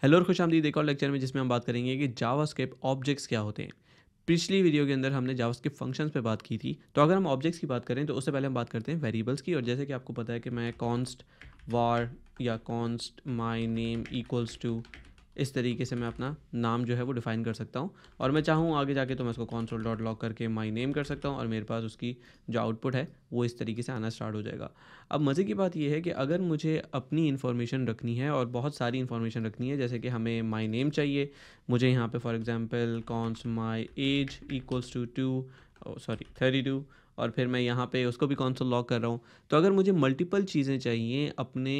Hello और खुशामदीद एक और लेक्चर में जिसमें हम बात करेंगे कि जावास्क्रिप्ट ऑब्जेक्ट्स क्या होते हैं। पिछली वीडियो के अंदर हमने जावास्क्रिप्ट फंक्शंस पे बात की थी। तो अगर हम ऑब्जेक्ट्स की बात करें तो उससे पहले हम बात करते हैं वेरिएबल्स की। और जैसे कि आपको पता है कि मैं कॉन्स्ट वार या const my name equals to इस तरीके से मैं अपना नाम जो है वो डिफ़ाइन कर सकता हूँ। और मैं चाहूँ आगे जाके तो मैं उसको console डॉट लॉग करके माई नेम कर सकता हूँ और मेरे पास उसकी जो आउटपुट है वो इस तरीके से आना स्टार्ट हो जाएगा। अब मज़े की बात यह है कि अगर मुझे अपनी इन्फॉर्मेशन रखनी है और बहुत सारी इन्फॉर्मेशन रखनी है, जैसे कि हमें माई नेम चाहिए, मुझे यहाँ पे for example const my age equals to 32 और फिर मैं यहाँ पे उसको भी console लॉग कर रहा हूँ। तो अगर मुझे मल्टीपल चीज़ें चाहिए अपने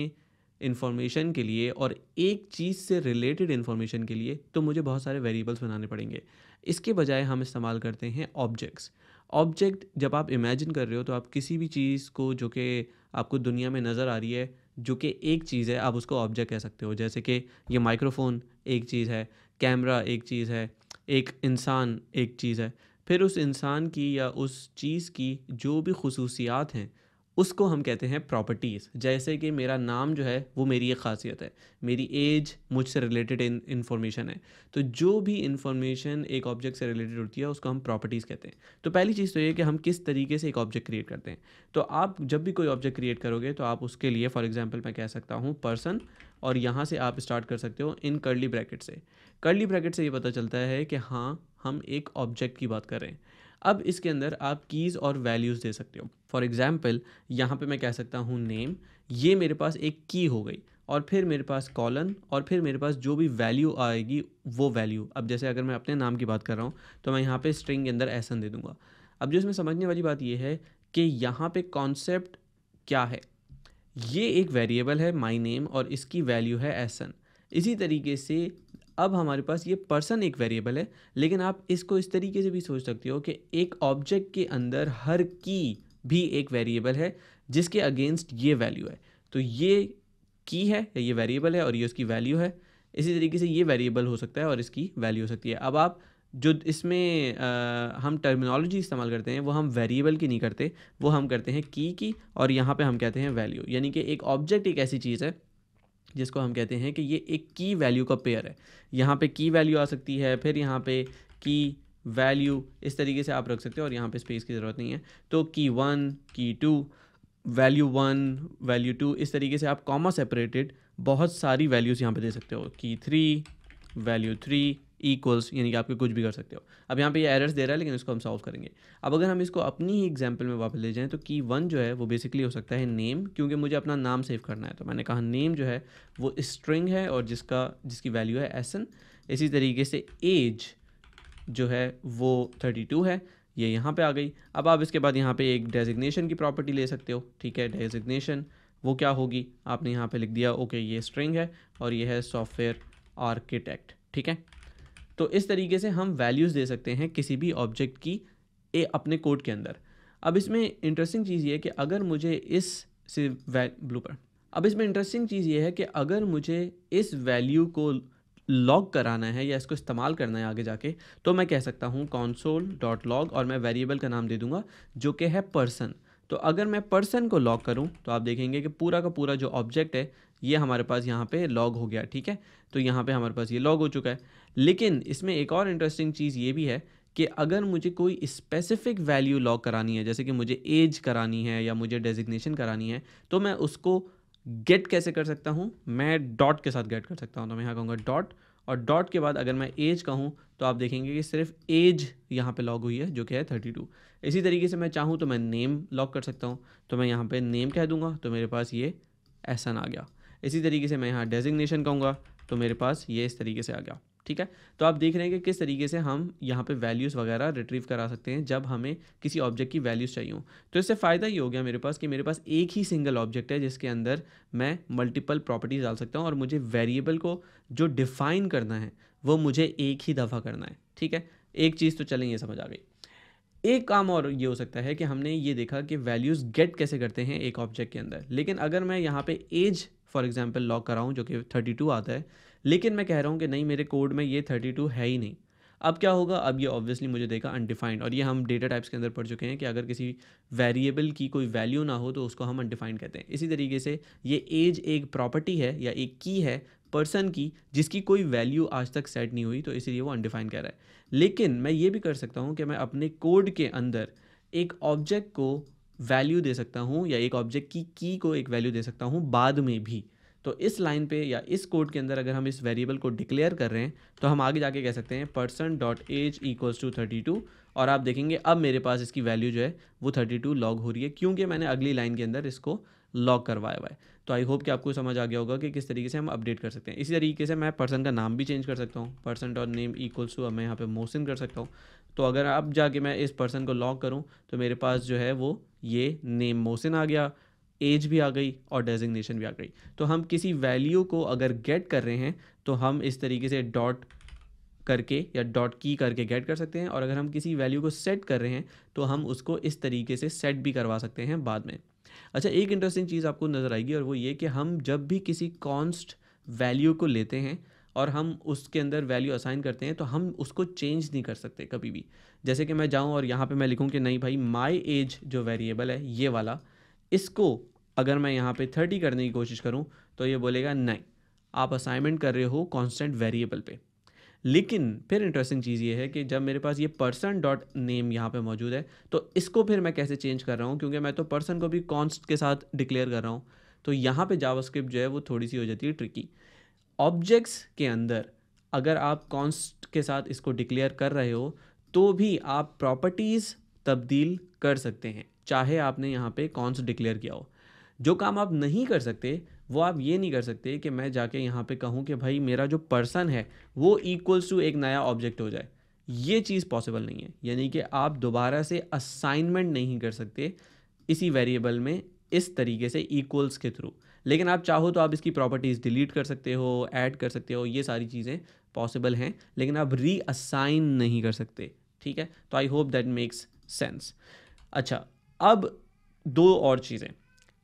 इन्फॉर्मेशन के लिए और एक चीज़ से रिलेटेड इन्फॉर्मेशन के लिए, तो मुझे बहुत सारे वेरिएबल्स बनाने पड़ेंगे। इसके बजाय हम इस्तेमाल करते हैं ऑब्जेक्ट्स। ऑब्जेक्ट जब आप इमेजिन कर रहे हो तो आप किसी भी चीज़ को जो कि आपको दुनिया में नज़र आ रही है, जो कि एक चीज़ है, आप उसको ऑब्जेक्ट कह सकते हो। जैसे कि ये माइक्रोफ़ोन एक चीज़ है, कैमरा एक चीज़ है, एक इंसान एक चीज़ है। फिर उस इंसान की या उस चीज़ की जो भी खुसूसियात हैं, उसको हम कहते हैं प्रॉपर्टीज़। जैसे कि मेरा नाम जो है वो मेरी एक ख़ासियत है, मेरी एज मुझसे रिलेटेड इन्फॉर्मेशन है। तो जो भी इन्फॉर्मेशन एक ऑब्जेक्ट से रिलेटेड होती है उसको हम प्रॉपर्टीज़ कहते हैं। तो पहली चीज़ तो ये कि हम किस तरीके से एक ऑब्जेक्ट क्रिएट करते हैं। तो आप जब भी कोई ऑब्जेक्ट क्रिएट करोगे तो आप उसके लिए फॉर एग्जांपल मैं कह सकता हूँ पर्सन, और यहाँ से आप स्टार्ट कर सकते हो इन कर्ली ब्रैकेट से। कर्ली ब्रैकेट से ये पता चलता है कि हाँ, हम एक ऑब्जेक्ट की बात कर रहे हैं। अब इसके अंदर आप कीज़ और वैल्यूज़ दे सकते हो। फॉर एग्जांपल यहाँ पे मैं कह सकता हूँ नेम, ये मेरे पास एक की हो गई, और फिर मेरे पास कॉलन, और फिर मेरे पास जो भी वैल्यू आएगी वो वैल्यू। अब जैसे अगर मैं अपने नाम की बात कर रहा हूँ तो मैं यहाँ पे स्ट्रिंग के अंदर एसन दे दूँगा। अब जो इसमें समझने वाली बात ये है कि यहाँ पे कॉन्सेप्ट क्या है। ये एक वेरिएबल है माई नेम और इसकी वैल्यू है एसन। इसी तरीके से अब हमारे पास ये पर्सन एक वेरिएबल है, लेकिन आप इसको इस तरीके से भी सोच सकते हो कि एक ऑब्जेक्ट के अंदर हर की भी एक वेरिएबल है जिसके अगेंस्ट ये वैल्यू है। तो ये की है या ये वेरिएबल है और ये उसकी वैल्यू है। इसी तरीके से ये वेरिएबल हो सकता है और इसकी वैल्यू हो सकती है। अब आप जो इसमें हम टर्मिनोलॉजी इस्तेमाल करते हैं वो हम वेरिएबल की नहीं करते, वो हम करते हैं की, और यहाँ पे हम कहते हैं वैल्यू। यानी कि एक ऑब्जेक्ट एक ऐसी चीज़ है जिसको हम कहते हैं कि ये एक की वैल्यू का पेयर है। यहाँ पे की वैल्यू आ सकती है, फिर यहाँ पे की वैल्यू, इस तरीके से आप रख सकते हो और यहाँ पे स्पेस की ज़रूरत नहीं है। तो की 1, की 2, वैल्यू 1, वैल्यू 2, इस तरीके से आप कॉमा सेपरेटेड बहुत सारी वैल्यूज़ यहाँ पे दे सकते हो। की 3, वैल्यू 3 इक्वल्स, यानी कि आप कुछ भी कर सकते हो। अब यहाँ पे ये एरर्स दे रहा है लेकिन इसको हम सॉल्व करेंगे। अब अगर हम इसको अपनी ही एग्जांपल में वापस ले जाएं तो की 1 जो है वो बेसिकली हो सकता है नेम, क्योंकि मुझे अपना नाम सेव करना है। तो मैंने कहा नेम जो है वो स्ट्रिंग है और जिसकी वैल्यू है एसन। इसी तरीके से एज जो है वो 32 है, ये यहाँ पे आ गई। अब आप इसके बाद यहाँ पे एक डेजिग्नेशन की प्रॉपर्टी ले सकते हो। ठीक है, डेजिग्नेशन वो क्या होगी, आपने यहाँ पे लिख दिया ओके ये स्ट्रिंग है और ये है सॉफ्टवेयर आर्किटेक्ट। ठीक है, तो इस तरीके से हम वैल्यूज़ दे सकते हैं किसी भी ऑब्जेक्ट की अपने कोड के अंदर। अब इसमें इंटरेस्टिंग चीज़ ये है कि अगर मुझे इस से ब्लूपर अब इसमें इंटरेस्टिंग चीज़ ये है कि अगर मुझे इस वैल्यू को लॉग कराना है या इसको इस्तेमाल करना है आगे जाके, तो मैं कह सकता हूँ console डॉट लॉग और मैं वेरिएबल का नाम दे दूँगा जो कि है पर्सन। तो अगर मैं पर्सन को लॉग करूँ तो आप देखेंगे कि पूरा का पूरा जो ऑब्जेक्ट है ये हमारे पास यहाँ पे लॉग हो गया। ठीक है, तो यहाँ पे हमारे पास ये लॉग हो चुका है। लेकिन इसमें एक और इंटरेस्टिंग चीज़ ये भी है कि अगर मुझे कोई स्पेसिफिक वैल्यू लॉग करानी है, जैसे कि मुझे एज करानी है या मुझे डेजिग्नेशन करानी है, तो मैं उसको गेट कैसे कर सकता हूँ, मैं डॉट के साथ गेट कर सकता हूँ। तो मैं यहाँ कहूँगा डॉट, और डॉट के बाद अगर मैं एज कहूँ तो आप देखेंगे कि सिर्फ एज यहाँ पे लॉग हुई है जो कि है 32। इसी तरीके से मैं चाहूँ तो मैं नेम लॉग कर सकता हूँ। तो मैं यहाँ पे नेम कह दूँगा तो मेरे पास ये एसन आ गया। इसी तरीके से मैं यहाँ डेजिग्नेशन कहूँगा तो मेरे पास ये इस तरीके से आ गया। ठीक है, तो आप देख रहे हैं कि किस तरीके से हम यहाँ पे वैल्यूज़ वगैरह रिट्रीव करा सकते हैं जब हमें किसी ऑब्जेक्ट की वैल्यूज़ चाहिए हो। तो इससे फ़ायदा ये हो गया मेरे पास कि मेरे पास एक ही सिंगल ऑब्जेक्ट है जिसके अंदर मैं मल्टीपल प्रॉपर्टीज़ डाल सकता हूँ और मुझे वेरिएबल को जो डिफ़ाइन करना है वो मुझे एक ही दफ़ा करना है। ठीक है, एक चीज़ तो चलें ये समझ आ गई। एक काम और ये हो सकता है कि हमने ये देखा कि वैल्यूज़ गेट कैसे करते हैं एक ऑब्जेक्ट के अंदर, लेकिन अगर मैं यहाँ पे एज फॉर एग्जांपल लॉग कराऊँ जो कि 32 आता है, लेकिन मैं कह रहा हूँ कि नहीं मेरे कोड में ये 32 है ही नहीं, अब क्या होगा, अब ये ऑब्वियसली मुझे देगा अनडिफाइंड। और ये हम डेटा टाइप्स के अंदर पढ़ चुके हैं कि अगर किसी वेरिएबल की कोई वैल्यू ना हो तो उसको हम अनडिफाइंड कहते हैं। इसी तरीके से ये एज एक प्रॉपर्टी है या एक की है, पर्सन की जिसकी कोई वैल्यू आज तक सेट नहीं हुई, तो इसीलिए वो अनडिफाइंड कह रहा है। लेकिन मैं ये भी कर सकता हूँ कि मैं अपने कोड के अंदर एक ऑब्जेक्ट को वैल्यू दे सकता हूँ या एक ऑब्जेक्ट की को एक वैल्यू दे सकता हूँ बाद में भी। तो इस लाइन पे या इस कोड के अंदर अगर हम इस वेरिएबल को डिक्लेयर कर रहे हैं तो हम आगे जाके कह सकते हैं person.age इक्वल्स टू 32, और आप देखेंगे अब मेरे पास इसकी वैल्यू जो है वो 32 लॉग हो रही है, क्योंकि मैंने अगली लाइन के अंदर इसको लॉग करवाया हुआ है। तो आई होप कि आपको समझ आ गया होगा कि किस तरीके से हम अपडेट कर सकते हैं। इसी तरीके से मैं पर्सन का नाम भी चेंज कर सकता हूँ, person.name इक्वल्स टू, अब मैं यहाँ पे मोहसिन कर सकता हूँ। तो अगर अब जाके मैं इस पर्सन को लॉग करूँ तो मेरे पास जो है वो ये नेम मोहसिन आ गया, एज भी आ गई और डेजिग्नेशन भी आ गई। तो हम किसी वैल्यू को अगर गेट कर रहे हैं तो हम इस तरीके से डॉट करके या डॉट की करके गेट कर सकते हैं, और अगर हम किसी वैल्यू को सेट कर रहे हैं तो हम उसको इस तरीके से सेट भी करवा सकते हैं बाद में। अच्छा, एक इंटरेस्टिंग चीज़ आपको नज़र आएगी, और वो ये कि हम जब भी किसी कॉन्स्ट वैल्यू को लेते हैं और हम उसके अंदर वैल्यू असाइन करते हैं तो हम उसको चेंज नहीं कर सकते कभी भी। जैसे कि मैं जाऊं और यहाँ पे मैं लिखूं कि नहीं भाई, माई एज जो वेरिएबल है ये वाला, इसको अगर मैं यहाँ पे 30 करने की कोशिश करूँ तो ये बोलेगा नहीं, आप असाइनमेंट कर रहे हो कांस्टेंट वेरिएबल पे। लेकिन फिर इंटरेस्टिंग चीज़ ये है कि जब मेरे पास ये पर्सन डॉट नेम यहाँ पे मौजूद है तो इसको फिर मैं कैसे चेंज कर रहा हूँ, क्योंकि मैं तो पर्सन को भी कॉन्स्ट के साथ डिक्लेयर कर रहा हूँ। तो यहाँ पे जावास्क्रिप्ट जो है वो थोड़ी सी हो जाती है ट्रिकी। ऑब्जेक्ट्स के अंदर अगर आप कॉन्स्ट के साथ इसको डिक्लेयर कर रहे हो तो भी आप प्रॉपर्टीज़ तब्दील कर सकते हैं, चाहे आपने यहाँ पे कॉन्स्ट डिक्लेयर किया हो। जो काम आप नहीं कर सकते वो आप ये नहीं कर सकते कि मैं जाके यहाँ पे कहूँ कि भाई मेरा जो पर्सन है वो इक्वल्स टू एक नया ऑब्जेक्ट हो जाए। ये चीज़ पॉसिबल नहीं है, यानी कि आप दोबारा से असाइनमेंट नहीं कर सकते इसी वेरिएबल में इस तरीके से इक्वल्स के थ्रू। लेकिन आप चाहो तो आप इसकी प्रॉपर्टीज़ डिलीट कर सकते हो, ऐड कर सकते हो, ये सारी चीज़ें पॉसिबल हैं, लेकिन आप रीअसाइन नहीं कर सकते। ठीक है, तो I hope that makes sense. अच्छा, अब दो और चीज़ें।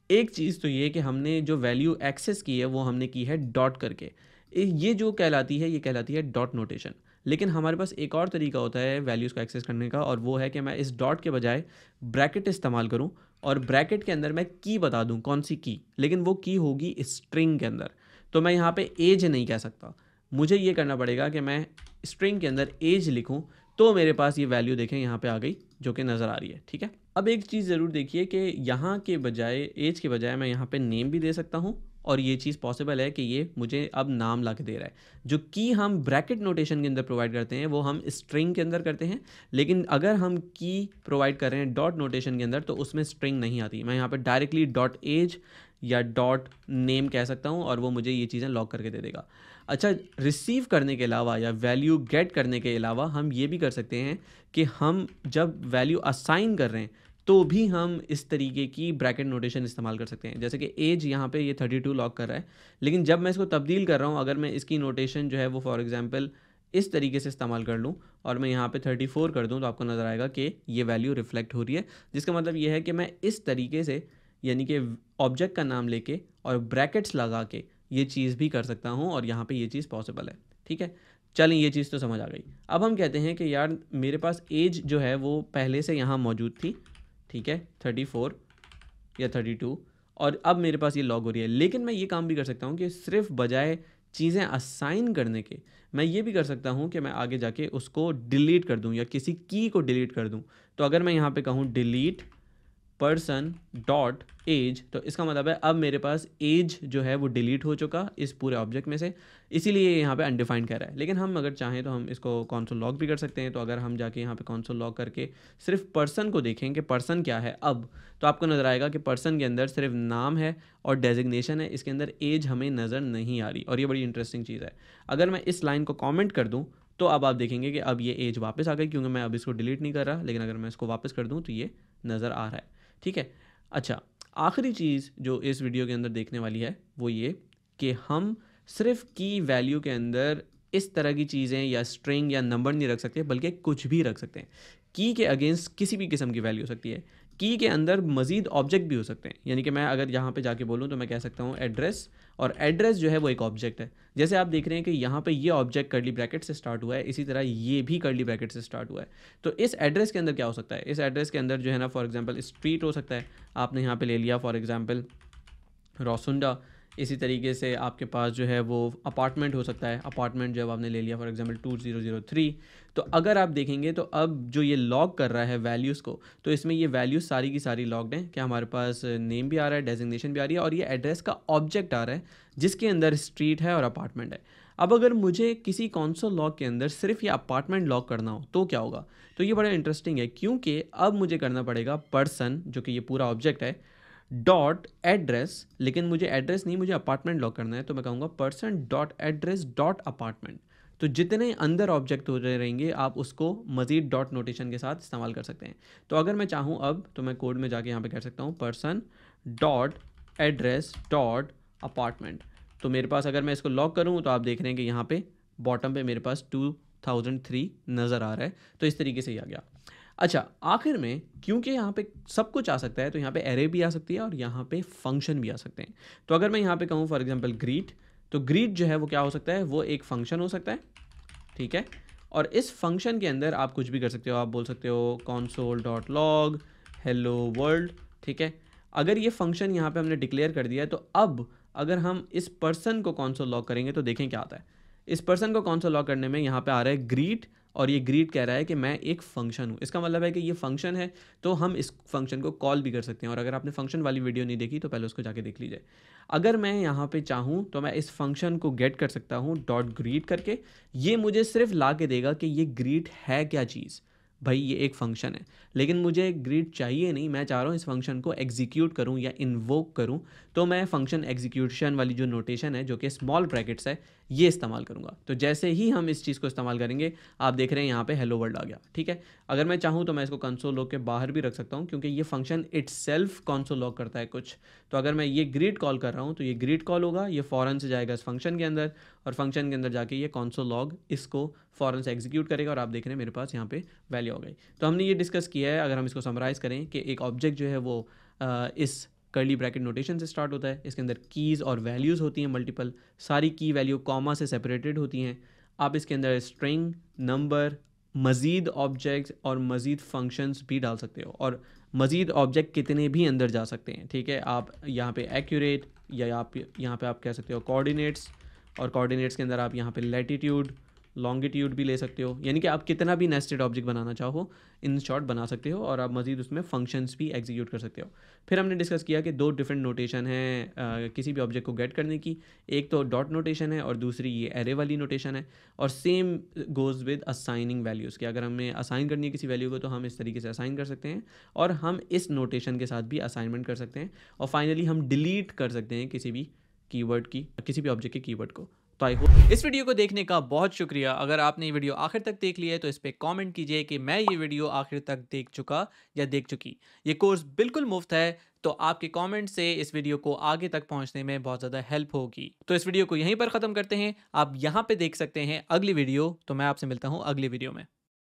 एक चीज़ तो ये कि हमने जो वैल्यू एक्सेस की है वो हमने की है डॉट करके, ये जो कहलाती है ये कहलाती है डॉट नोटेशन। लेकिन हमारे पास एक और तरीका होता है वैल्यूज़ को एक्सेस करने का, और वो है कि मैं इस डॉट के बजाय ब्रैकेट इस्तेमाल करूं और ब्रैकेट के अंदर मैं की बता दूं, कौन सी की, लेकिन वो की होगी स्ट्रिंग के अंदर। तो मैं यहाँ पे एज नहीं कह सकता, मुझे ये करना पड़ेगा कि मैं स्ट्रिंग के अंदर एज लिखूं, तो मेरे पास ये वैल्यू देखें यहाँ पे आ गई जो कि नज़र आ रही है। ठीक है, अब एक चीज़ ज़रूर देखिए कि यहाँ के बजाय एज के बजाय मैं यहाँ पे नेम भी दे सकता हूँ, और ये चीज़ पॉसिबल है कि ये मुझे अब नाम ला के दे रहा है। जो की हम ब्रैकेट नोटेशन के अंदर प्रोवाइड करते हैं वो हम स्ट्रिंग के अंदर करते हैं, लेकिन अगर हम की प्रोवाइड कर रहे हैं डॉट नोटेशन के अंदर तो उसमें स्ट्रिंग नहीं आती। मैं यहाँ पर डायरेक्टली डॉट एज या डॉट नेम कह सकता हूँ और वो मुझे ये चीज़ें लॉक करके दे देगा। अच्छा, रिसीव करने के अलावा या वैल्यू गेट करने के अलावा हम ये भी कर सकते हैं कि हम जब वैल्यू असाइन कर रहे हैं तो भी हम इस तरीके की ब्रैकेट नोटेशन इस्तेमाल कर सकते हैं। जैसे कि एज यहाँ पे ये 32 लॉक कर रहा है, लेकिन जब मैं इसको तब्दील कर रहा हूँ, अगर मैं इसकी नोटेशन जो है वो फॉर एग्जांपल इस तरीके से इस्तेमाल कर लूँ और मैं यहाँ पे 34 कर दूँ, तो आपको नज़र आएगा कि ये वैल्यू रिफ्लेक्ट हो रही है। जिसका मतलब ये है कि मैं इस तरीके से, यानी कि ऑब्जेक्ट का नाम लेके और ब्रैकेट्स लगा के ये चीज़ भी कर सकता हूँ, और यहाँ पे ये चीज़ पॉसिबल है। ठीक है, चलें, ये चीज़ तो समझ आ गई। अब हम कहते हैं कि यार मेरे पास एज जो है वो पहले से यहाँ मौजूद थी, ठीक है, 34 या 32, और अब मेरे पास ये लॉग हो रही है। लेकिन मैं ये काम भी कर सकता हूँ कि सिर्फ बजाय चीज़ें असाइन करने के मैं ये भी कर सकता हूँ कि मैं आगे जाके उसको डिलीट कर दूँ या किसी की को डिलीट कर दूँ। तो अगर मैं यहाँ पे कहूँ डिलीट पर्सन डॉट एज, तो इसका मतलब है अब मेरे पास एज जो है वो डिलीट हो चुका इस पूरे ऑब्जेक्ट में से, इसीलिए यहाँ पे अनडिफाइंड कर रहा है। लेकिन हम अगर चाहें तो हम इसको कॉन्सोल लॉग भी कर सकते हैं। तो अगर हम जाके यहाँ पे कॉन्सोल लॉग करके सिर्फ पर्सन को देखें कि पर्सन क्या है अब, तो आपको नज़र आएगा कि पर्सन के अंदर सिर्फ नाम है और डेजिग्नेशन है, इसके अंदर एज हमें नज़र नहीं आ रही, और ये बड़ी इंटरेस्टिंग चीज़ है। अगर मैं इस लाइन को कॉमेंट कर दूँ तो अब आप देखेंगे कि अब ये एज वापस आ गई, क्योंकि मैं अब इसको डिलीट नहीं कर रहा। लेकिन अगर मैं इसको वापस कर दूँ तो ये नज़र आ रहा है। ठीक है, अच्छा, आखिरी चीज़ जो इस वीडियो के अंदर देखने वाली है वो ये कि हम सिर्फ की वैल्यू के अंदर इस तरह की चीज़ें या स्ट्रिंग या नंबर नहीं रख सकते, बल्कि कुछ भी रख सकते हैं। की के अगेंस्ट किसी भी किस्म की वैल्यू हो सकती है। की के अंदर मज़ीद ऑब्जेक्ट भी हो सकते हैं, यानी कि मैं अगर यहाँ पे जाके बोलूँ तो मैं कह सकता हूँ एड्रेस, और एड्रेस जो है वो एक ऑब्जेक्ट है। जैसे आप देख रहे हैं कि यहाँ पे ये ऑब्जेक्ट कर्ली ब्रैकेट से स्टार्ट हुआ है, इसी तरह ये भी कर्ली ब्रैकेट से स्टार्ट हुआ है। तो इस एड्रेस के अंदर क्या हो सकता है? इस एड्रेस के अंदर जो है ना, फॉर एग्जांपल स्ट्रीट हो सकता है, आपने यहाँ पे ले लिया फॉर एग्जांपल रोसुंडा। इसी तरीके से आपके पास जो है वो अपार्टमेंट हो सकता है। अपार्टमेंट जब आपने ले लिया फॉर एग्जांपल 2003, तो अगर आप देखेंगे तो अब जो ये लॉग कर रहा है वैल्यूज़ को, तो इसमें ये वैल्यूज़ सारी की सारी लॉग्ड हैं। क्या हमारे पास नेम भी आ रहा है, डेजिग्नेशन भी आ रही है, और ये एड्रेस का ऑब्जेक्ट आ रहा है जिसके अंदर स्ट्रीट है और अपार्टमेंट है। अब अगर मुझे किसी कॉन्सोल लॉग के अंदर सिर्फ ये अपार्टमेंट लॉग करना हो तो क्या होगा? तो ये बड़ा इंटरेस्टिंग है, क्योंकि अब मुझे करना पड़ेगा पर्सन, जो कि ये पूरा ऑब्जेक्ट है, डॉट एड्रेस, लेकिन मुझे एड्रेस नहीं, मुझे अपार्टमेंट लॉक करना है, तो मैं कहूँगा person dot address dot apartment. तो जितने अंदर ऑब्जेक्ट हो रहे रहेंगे आप उसको मज़ीद डॉट नोटेशन के साथ इस्तेमाल कर सकते हैं। तो अगर मैं चाहूँ अब तो मैं कोड में जाके यहाँ पे कह सकता हूँ person dot address dot apartment. तो मेरे पास अगर मैं इसको लॉक करूँ तो आप देख रहे हैं कि यहाँ पे बॉटम पे मेरे पास 2003 नज़र आ रहा है। तो इस तरीके से ही आ गया। अच्छा, आखिर में क्योंकि यहाँ पे सब कुछ आ सकता है तो यहाँ पे एरे भी आ सकती है और यहाँ पे फंक्शन भी आ सकते हैं। तो अगर मैं यहाँ पे कहूँ फॉर एग्जांपल ग्रीट, तो ग्रीट जो है वो क्या हो सकता है, वो एक फंक्शन हो सकता है, ठीक है। और इस फंक्शन के अंदर आप कुछ भी कर सकते हो, आप बोल सकते हो console dot log hello world, ठीक है। अगर ये फंक्शन यहाँ पे हमने डिक्लेयर कर दिया है तो अब अगर हम इस पर्सन को console लॉग करेंगे तो देखें क्या आता है। इस पर्सन को console लॉग करने में यहाँ पे आ रहा है ग्रीट, और ये ग्रीट कह रहा है कि मैं एक फंक्शन हूँ। इसका मतलब है कि ये फंक्शन है, तो हम इस फंक्शन को कॉल भी कर सकते हैं। और अगर आपने फंक्शन वाली वीडियो नहीं देखी तो पहले उसको जाके देख लीजिए। अगर मैं यहाँ पे चाहूँ तो मैं इस फंक्शन को गेट कर सकता हूँ डॉट ग्रीट करके। ये मुझे सिर्फ ला के देगा कि ये ग्रीट है क्या चीज़। भाई ये एक फंक्शन है, लेकिन मुझे ग्रीट चाहिए नहीं, मैं चाह रहा हूँ इस फंक्शन को एग्जीक्यूट करूँ या इन्वोक करूँ। तो मैं फंक्शन एग्जीक्यूशन वाली जो नोटेशन है, जो कि स्मॉल ब्रैकेट्स है, ये इस्तेमाल करूँगा। तो जैसे ही हम इस चीज़ को इस्तेमाल करेंगे आप देख रहे हैं यहाँ पे हेलो वर्ल्ड आ गया, ठीक है। अगर मैं चाहूँ तो मैं इसको कंसोल लॉग के बाहर भी रख सकता हूँ, क्योंकि ये फंक्शन इटसेल्फ कंसोल लॉग करता है कुछ। तो अगर मैं ये ग्रीट कॉल कर रहा हूँ तो ये ग्रीट कॉल होगा, ये फ़ौरन से जाएगा इस फंक्शन के अंदर, और फंक्शन के अंदर जाके ये कंसोल लॉग इसको फ़ौरन से एग्जीक्यूट करेगा, और आप देख रहे हैं मेरे पास यहाँ पे वैल्यू हो गई। तो हमने ये डिस्कस किया है, अगर हम इसको समराइज़ करें, कि एक ऑब्जेक्ट जो है वो इस कर्ली ब्रैकेट नोटेशन से स्टार्ट होता है। इसके अंदर कीज़ और वैल्यूज़ होती हैं मल्टीपल, सारी की वैल्यू कॉमा से सेपरेटेड होती हैं। आप इसके अंदर स्ट्रिंग, नंबर, मज़ीद ऑब्जेक्ट्स और मज़ीद फंक्शंस भी डाल सकते हो, और मज़ीद ऑब्जेक्ट कितने भी अंदर जा सकते हैं, ठीक है। आप यहाँ पे एक्यूरेट, या आप यहाँ पे आप कह सकते हो कोऑर्डिनेट्स, और कोऑर्डिनेट्स के अंदर आप यहाँ पे लैटिट्यूड, लॉन्गिट्यूड भी ले सकते हो, यानी कि आप कितना भी नेस्टेड ऑब्जेक्ट बनाना चाहो इन शॉर्ट बना सकते हो, और आप मज़ीद उसमें फंक्शंस भी एग्जीक्यूट कर सकते हो। फिर हमने डिस्कस किया कि दो डिफरेंट नोटेशन है किसी भी ऑब्जेक्ट को गेट करने की, एक तो डॉट नोटेशन है और दूसरी ये एरे वाली नोटेशन है। और same goes with assigning values, कि अगर हमें असाइन करनी है किसी वैल्यू को तो हम इस तरीके से असाइन कर सकते हैं, और हम इस नोटेशन के साथ भी असाइनमेंट कर सकते हैं। और फाइनली हम डिलीट कर सकते हैं किसी भी कीवर्ड की, किसी भी ऑब्जेक्ट के कीवर्ड को। तो आई होप इस वीडियो को देखने का बहुत शुक्रिया। अगर आपने ये वीडियो आखिर तक देख लिया है तो इस पे कमेंट कीजिए कि मैं ये वीडियो आखिर तक देख चुका या देख चुकी। ये कोर्स बिल्कुल मुफ्त है, तो आपके कमेंट से इस वीडियो को आगे तक पहुंचने में बहुत ज़्यादा हेल्प होगी। तो इस वीडियो को यहीं पर ख़त्म करते हैं। आप यहाँ पे देख सकते हैं अगली वीडियो। तो मैं आपसे मिलता हूँ अगली वीडियो में।